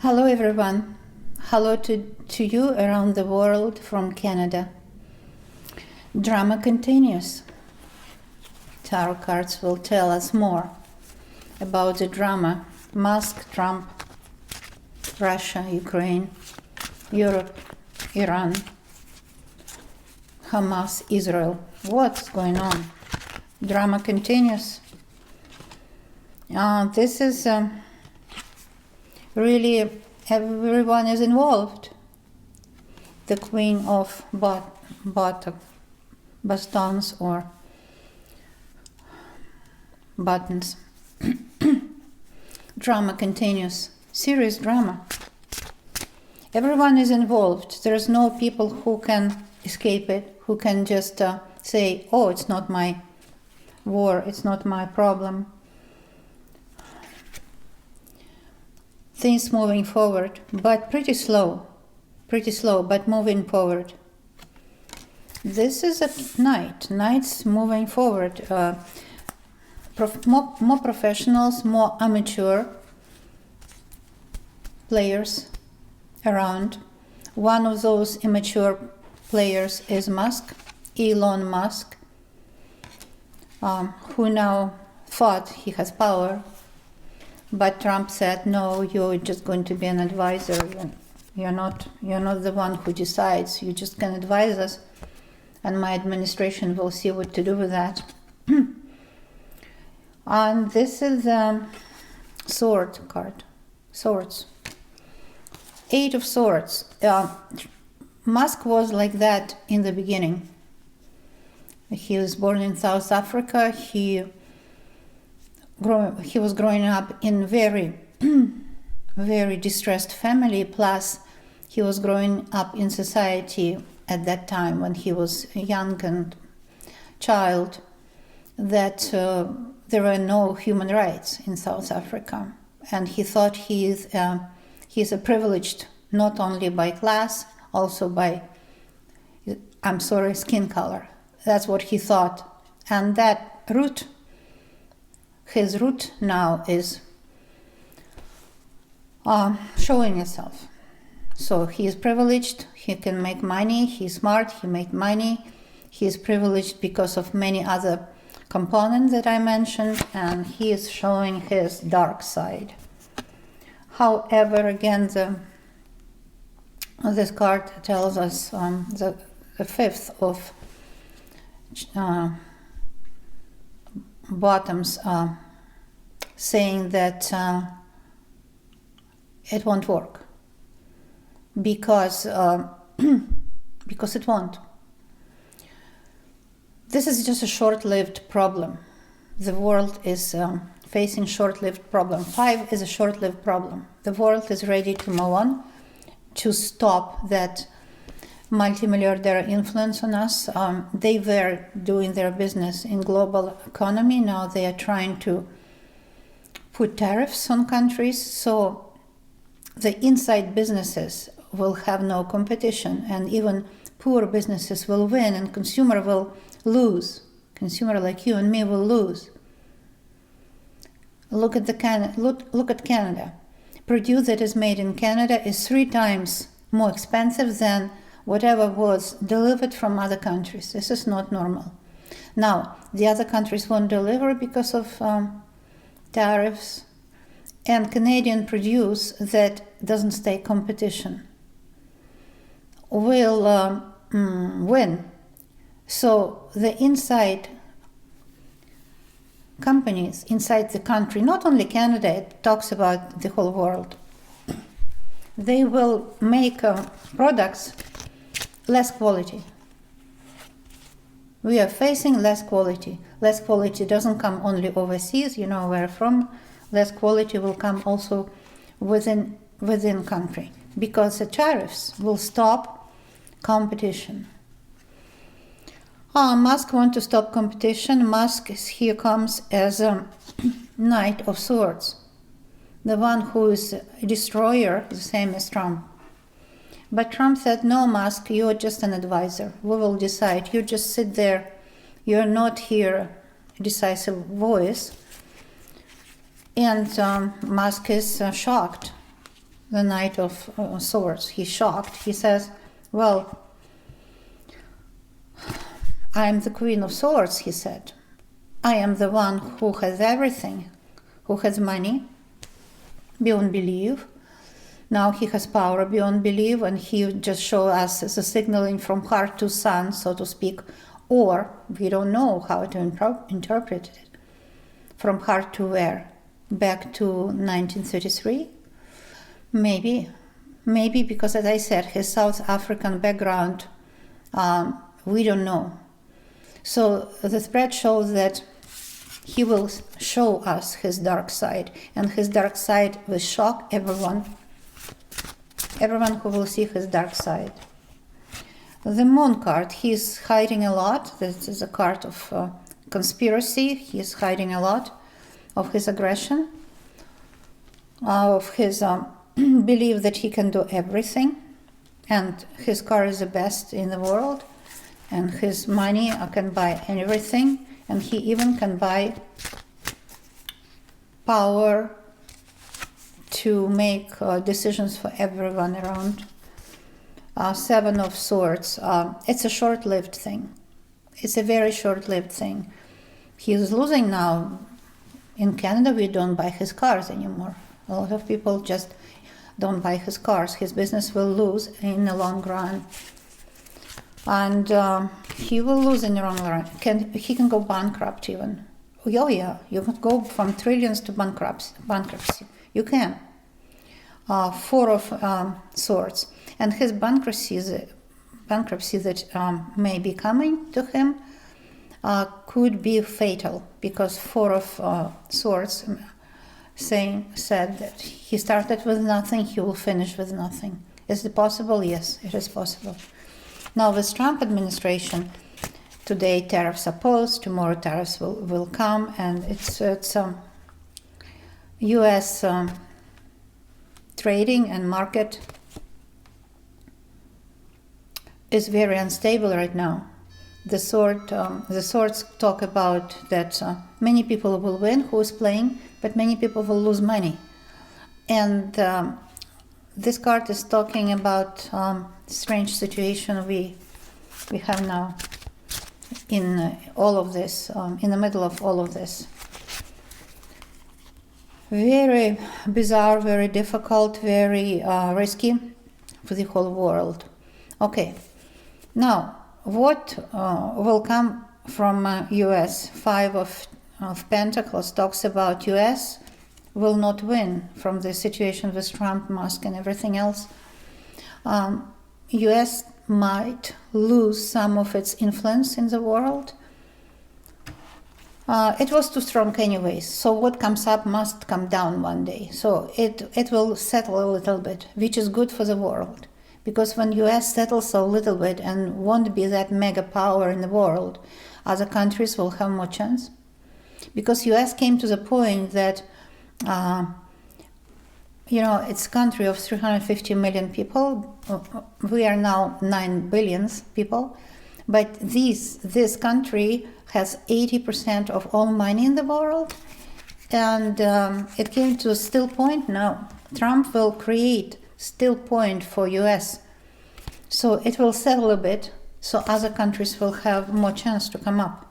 Hello everyone. Hello to you around the world from Canada. Drama continues. Tarot cards will tell us more about the drama. Musk, Trump, Russia, Ukraine, Europe, Iran, Hamas, Israel. What's going on? Drama continues. This is really everyone is involved. The Queen of Bastons or buttons. Drama continues. Serious drama. Everyone is involved. There's no people who can escape it, who can just say, oh, it's not my war, it's not my problem. Things moving forward, but pretty slow, but moving forward. This is a Knights moving forward. More professionals, more amateur players around. One of those immature players is Elon Musk, who now thought he has power. But Trump said, no, you're just going to be an advisor. You're not the one who decides. You just can advise us, and my administration will see what to do with that. And this is the sword card. Swords. 8 of Swords. Musk was like that in the beginning. He was born in South Africa. He was growing up in very, very distressed family, plus he was growing up in society at that time when he was a young and child, that there were no human rights in South Africa. And he thought he's a privileged, not only by class, also by, skin color. That's what he thought. And that his root now is showing itself. So he is privileged, he can make money, he's smart, he makes money. He is privileged because of many other components that I mentioned, and he is showing his dark side. However, again, this card tells us the 5th of bottoms, saying that it won't work because it won't. This is just a short-lived problem. The world is facing short-lived problem. 5 is a short-lived problem. The world is ready to move on, to stop that multimilliardaire influence on us. They were doing their business in global economy. Now they are trying to put tariffs on countries, so the inside businesses will have no competition, and even poor businesses will win, and consumer will lose. Consumer like you and me will lose. Look at Canada. Produce that is made in Canada is 3 times more expensive than whatever was delivered from other countries. This is not normal. Now, the other countries won't deliver because of tariffs, and Canadian produce that doesn't stay competition will win. So the inside companies inside the country, not only Canada, it talks about the whole world, they will make products less quality. We are facing less quality. Less quality doesn't come only overseas, you know where from. Less quality will come also within country, because the tariffs will stop competition. Musk wants to stop competition. Musk here comes as a Knight of Swords, the one who is a destroyer, the same as Trump. But Trump said, no, Musk, you're just an advisor. We will decide. You just sit there. You're not here a decisive voice. And Musk is shocked. the Knight of Swords. He's shocked. He says, well, I'm the Queen of Swords, he said. I am the one who has everything, who has money beyond belief. Now he has power beyond belief, and he just shows us as a signaling from heart to sun, so to speak, or we don't know how to interpret it. From heart to where? Back to 1933? Maybe because, as I said, his South African background, we don't know. So the thread shows that he will show us his dark side, and his dark side will shock everyone who will see his dark side. The Moon card, he's hiding a lot. This is a card of conspiracy. He's hiding a lot of his aggression, of his belief that he can do everything, and his car is the best in the world, and his money can buy everything, and he even can buy power to make decisions for everyone around. Seven of Swords, it's a short-lived thing. It's a very short-lived thing. He is losing now. In Canada, we don't buy his cars anymore. A lot of people just don't buy his cars. His business will lose in the long run. And he will lose in the long run. He can go bankrupt even. Oh yeah, you could go from trillions to bankruptcy. You can. Four of Swords. And his bankruptcy that may be coming to him could be fatal, because Four of Swords said that he started with nothing, he will finish with nothing. Is it possible? Yes, it is possible. Now with Trump administration, today tariffs are paused, tomorrow tariffs will come, and it's U.S. Trading and market is very unstable right now. The swords talk about that many people will win who is playing, but many people will lose money. And this card is talking about strange situation we have now in all of this, in the middle of all of this. Very bizarre, very difficult, very risky for the whole world. Okay, now what will come from US? Five of Pentacles talks about US will not win from the situation with Trump, Musk, and everything else. US might lose some of its influence in the world. It was too strong anyways, so what comes up must come down one day. So it will settle a little bit, which is good for the world. Because when US settles a little bit and won't be that mega power in the world, other countries will have more chance. Because US came to the point that, it's a country of 350 million people. We are now 9 billion people. But this country has 80% of all money in the world. And it came to a still point now. Trump will create still point for US. So it will settle a bit, so other countries will have more chance to come up.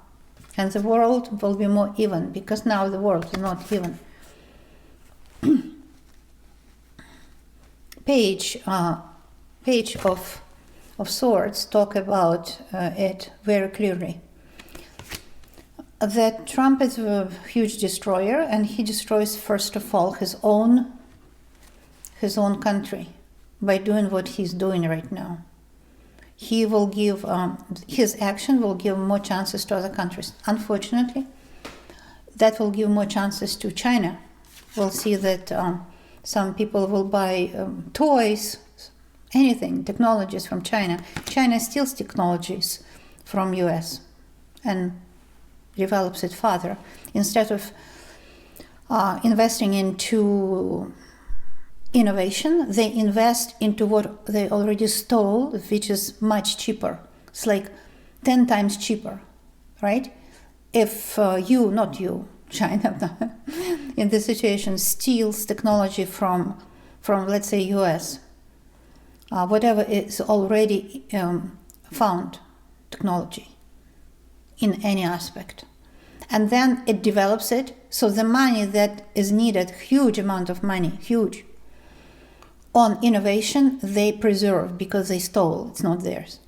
And the world will be more even, because now the world is not even. Page of Swords talk about it very clearly. That Trump is a huge destroyer, and he destroys first of all his own country by doing what he's doing right now. He will give his action will give more chances to other countries. Unfortunately, that will give more chances to China. We'll see that some people will buy toys, anything, technologies from China. China steals technologies from US and develops it further. Instead of investing into innovation, they invest into what they already stole, which is much cheaper. It's like 10 times cheaper, right? If not you, China, in this situation, steals technology from from, let's say, US, whatever is already found technology in any aspect. And then it develops it, so the money that is needed, huge amount of money, huge, on innovation, they preserve because they stole, it's not theirs.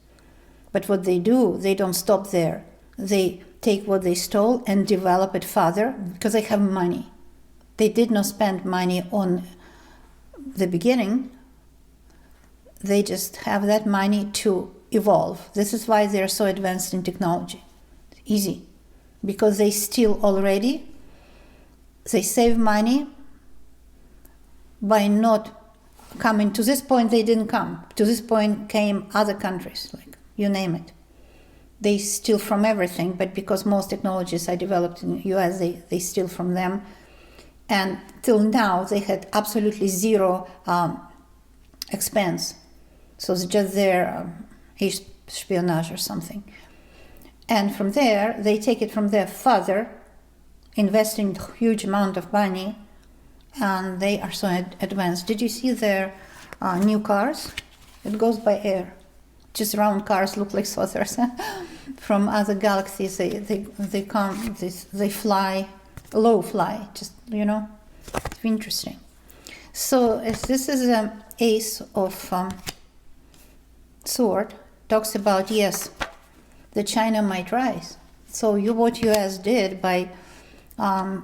But what they do, they don't stop there. They take what they stole and develop it further because they have money. They did not spend money on the beginning. They just have that money to evolve. This is why they're so advanced in technology. It's easy. Because they steal already, they save money by not coming. To this point, they didn't come. To this point came other countries, like you name it. They steal from everything, but because most technologies are developed in the US, they steal from them. And till now, they had absolutely zero expense. So it's just their espionage or something. And from there, they take it from there further, investing a huge amount of money, and they are so advanced. Did you see their new cars? It goes by air. Just round cars look like saucers. From other galaxies, they come, they fly, low fly, just, you know, it's interesting. So this is an ace of sword, talks about, yes, that China might rise. So what US did by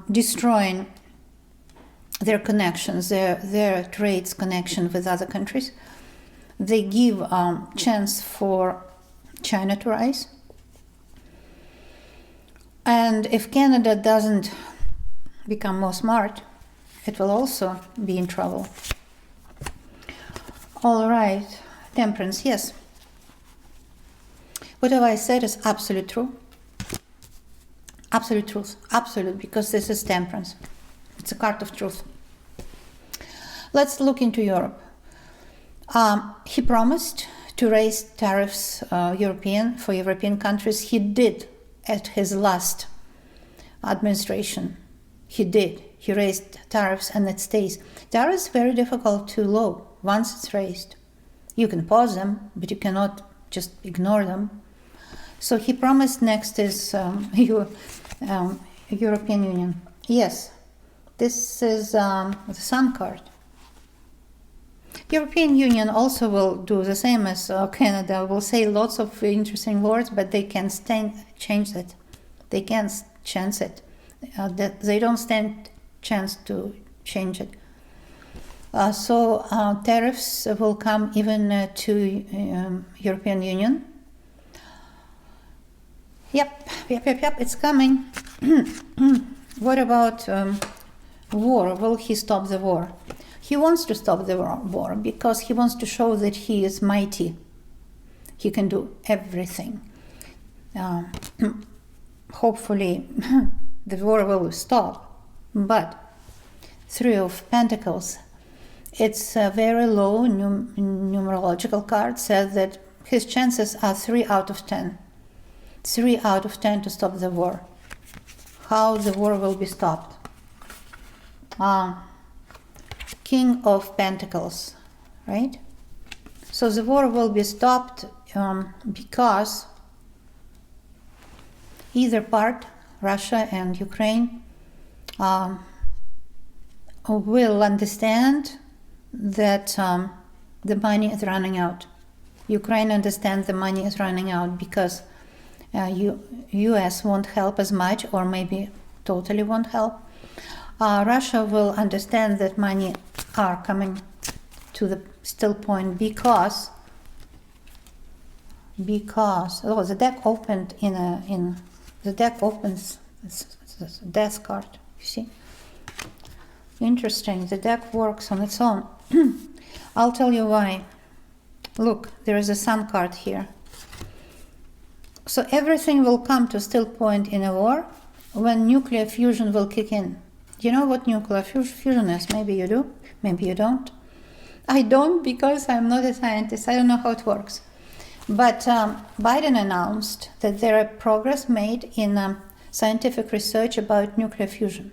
destroying their connections, their trades connection with other countries, they give chance for China to rise. And if Canada doesn't become more smart, it will also be in trouble. All right, temperance, yes. Whatever I said is absolute true. Absolute truth. Absolute, because this is temperance. It's a card of truth. Let's look into Europe. He promised to raise tariffs for European countries. He did at his last administration. He did. He raised tariffs and it stays. Tariffs are very difficult to lower once it's raised. You can pause them, but you cannot just ignore them. So he promised next is European Union. Yes, this is the Sun card. European Union also will do the same as Canada, will say lots of interesting words, but they can't change it. They can't chance it. They don't stand chance to change it. So tariffs will come even to European Union. Yep, it's coming. What about war? Will he stop the war? He wants to stop the war because he wants to show that he is mighty. He can do everything. Hopefully the war will stop. But Three of Pentacles, it's a very low numerological card, says that his chances are 3 out of 10. 3 out of 10 to stop the war. How the war will be stopped? King of Pentacles, right? So the war will be stopped because either part, Russia and Ukraine, will understand that the money is running out. Ukraine understands the money is running out because US won't help as much, or maybe totally won't help. Russia will understand that money are coming to the still point because the deck opened the deck opens it's a death card, you see. Interesting, the deck works on its own. I'll tell you why. Look, there is a Sun card here. So everything will come to still point in a war when nuclear fusion will kick in. Do you know what nuclear fusion is? Maybe you do, maybe you don't. I don't, because I'm not a scientist. I don't know how it works. But Biden announced that there are progress made in scientific research about nuclear fusion.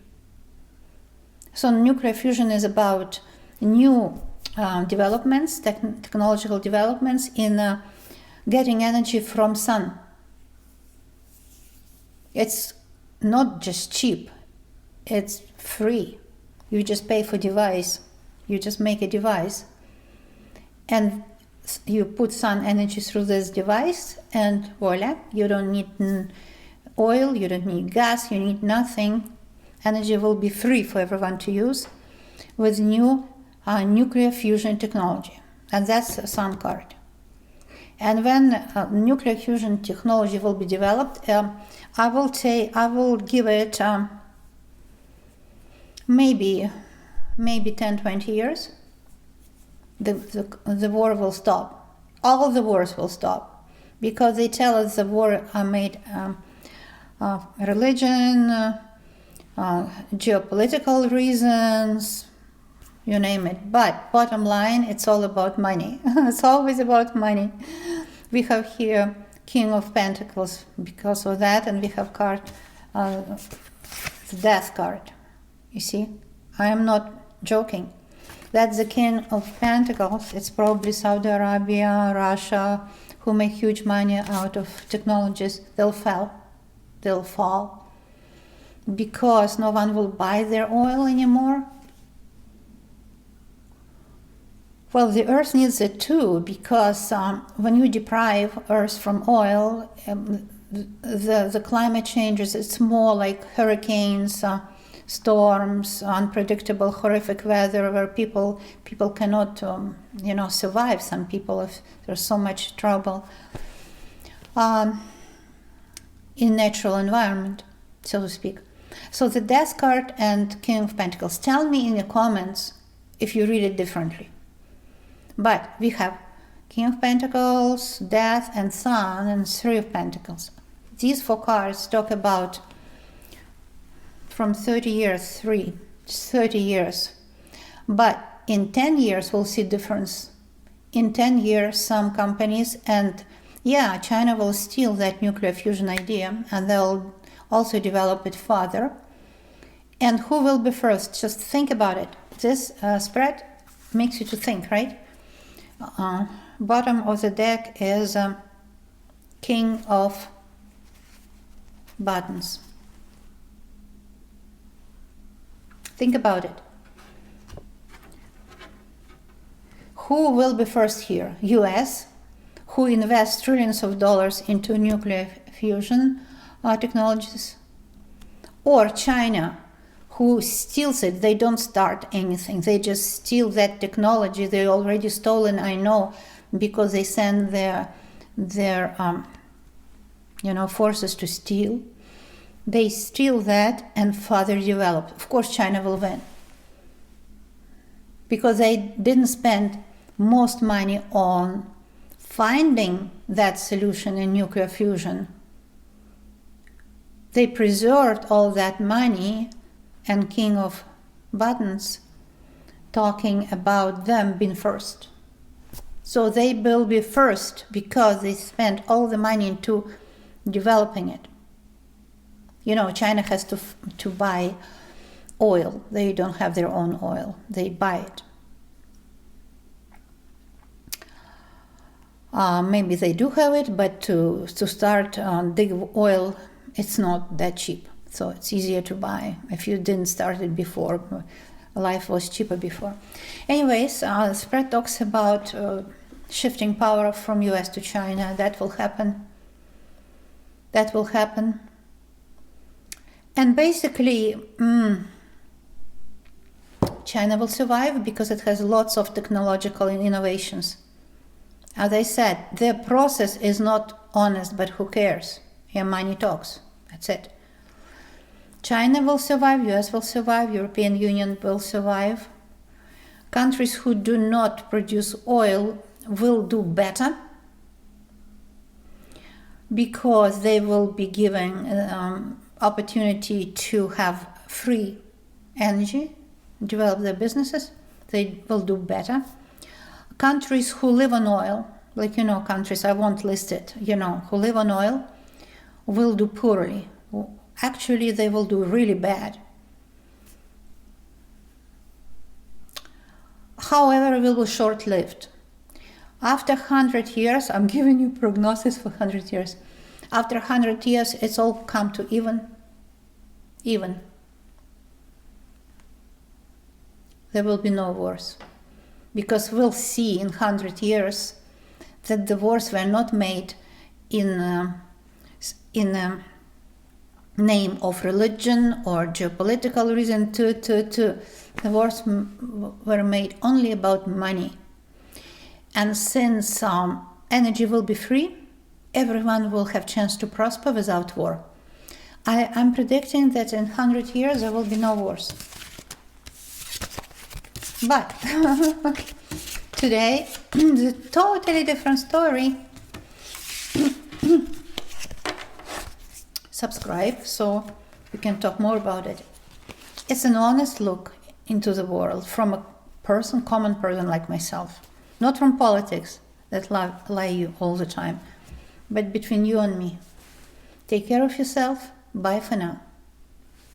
So nuclear fusion is about new developments, technological developments in getting energy from sun. It's not just cheap, it's free. You just pay for device. You just make a device and you put sun energy through this device and voila, you don't need oil, you don't need gas, you need nothing. Energy will be free for everyone to use with new nuclear fusion technology. And that's a sun card. And when nuclear fusion technology will be developed, I will give it maybe 10-20 years. The war will stop. All the wars will stop because they tell us the war are made religion, geopolitical reasons, you name it. But bottom line, it's all about money. It's always about money. We have here King of Pentacles because of that, and we have card, the Death card. You see, I am not joking. That's the King of Pentacles. It's probably Saudi Arabia, Russia, who make huge money out of technologies. They'll fall because no one will buy their oil anymore. Well, the earth needs it too, because when you deprive earth from oil, the climate changes. It's more like hurricanes, storms, unpredictable, horrific weather where people cannot, survive. Some people, if there's so much trouble in natural environment, so to speak. So the Death card and King of Pentacles. Tell me in the comments if you read it differently. But we have King of Pentacles, Death, and Sun, and Three of Pentacles. These four cards talk about from 30 years, 30 years. But in 10 years, we'll see difference. In 10 years, some companies, and yeah, China will steal that nuclear fusion idea, and they'll also develop it further. And who will be first? Just think about it. This spread makes you to think, right? Bottom of the deck is King of Buttons. Think about it. Who will be first here? US, who invests trillions of dollars into nuclear fusion technologies, or China, who steals it. They don't start anything. They just steal that technology. They already stolen, I know, because they send their forces to steal. They steal that and further develop. Of course, China will win because they didn't spend most money on finding that solution in nuclear fusion. They preserved all that money, and King of Buttons talking about them being first. So they will be first because they spent all the money into developing it. China has to buy oil. They don't have their own oil. They buy it. Maybe they do have it, but to start dig oil, it's not that cheap. So it's easier to buy. If you didn't start it before, life was cheaper before. Anyways, the spread talks about shifting power from US to China. That will happen. That will happen. And basically, China will survive because it has lots of technological innovations. As I said, their process is not honest, but who cares? Here money talks. That's it. China will survive, US will survive, European Union will survive. Countries who do not produce oil will do better because they will be given opportunity to have free energy, develop their businesses. They will do better. Countries who live on oil, countries I won't list it, who live on oil, will do poorly. Actually, they will do really bad. however, will be short-lived. After 100 years, I'm giving you prognosis for 100 years. After 100 years, it's all come to even. There will be no wars. Because we'll see in 100 years that the wars were not made in a name of religion or geopolitical reason. The wars were made only about money. And since energy will be free, everyone will have chance to prosper without war. I'm predicting that in 100 years there will be no wars. But today, it's a totally different story. Subscribe so we can talk more about it. It's an honest look into the world from a common person like myself. Not from politics that lie you all the time, but between you and me. Take care of yourself. Bye for now.